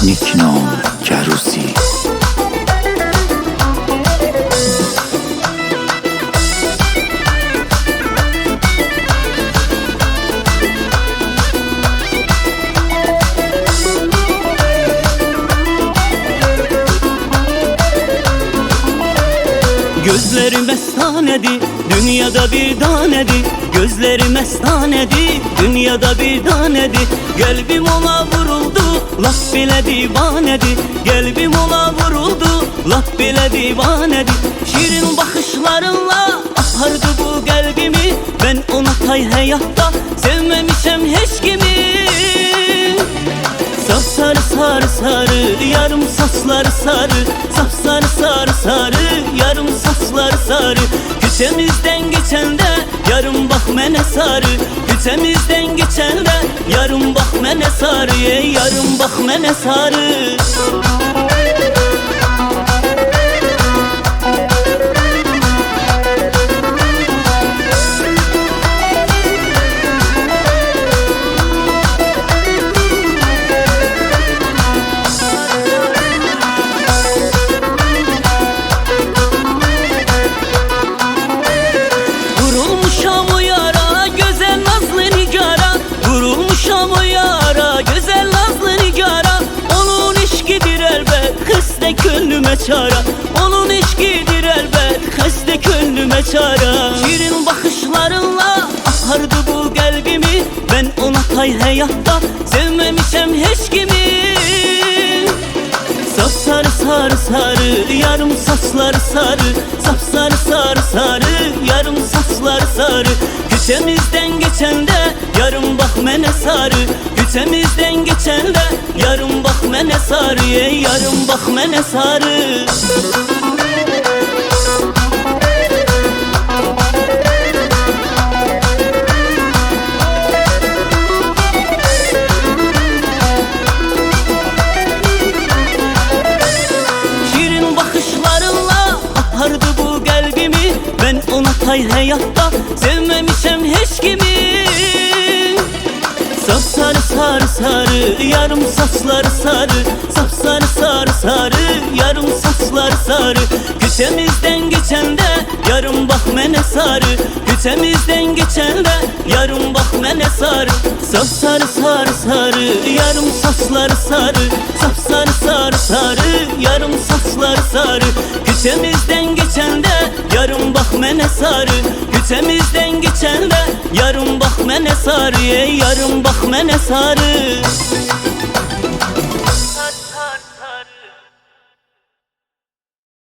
Nikno Carusi. Gözlerim efsanedi, dünyada bir tanedi. Gözlerim efsanedi, dünyada bir tanedi. Kalbim ona vuruldu, laf bile divanedi. Kalbim ona vuruldu, laf bile divanedi. Şirin bakışlarınla apardı bu kalbimi. Ben ona tay hayatta sevmemişem hiç kimi. Sapsarı sarı sarı, yarım saçları sarı. Sapsarı sarı sarı, yarım saçları sarı. Küçemizden geçen de yarım bak mene sarı. Küçemizden geçen de yarım bak mene sarı. Yarım bak mene sarı. Gönlüme çara, onun eşkidir elbet. Heste gönlüme çara. Şirin bakışlarınla akardı bu kalbimi. Ben ona tay hayatta sevmemişem hiç kimi. Sapsarı sarı sarı, yarım saçları sarı. Sapsarı sarı sarı, yarım saçları sarı. Küçemizden geçen de yarım bak mene sarı. Küçemizden geçen de yarım bak mene sarı. Yarım bak mene sarı. Şirin bakışlarınla apardı bu kalbimi. Ben ona tay hayatta sevmemişem hiç kimi. Sapsarı sarı sarı, yarım saçları sarı. Sapsarı sarı sarı, yarım saçları sarı. Küçemizden geçen de yarım bak mene sarı. Küçemizden geçen de yarım bak mene sarı. Sapsarı sarı sarı, yarım saçları sarı. Sapsarı sarı sarı, yarım saçları sarı. Küçemizden geçen de yarım bak mene sarı. Küçemizden geçen de yarım bak mene sarı. Yarım bak mene sarı.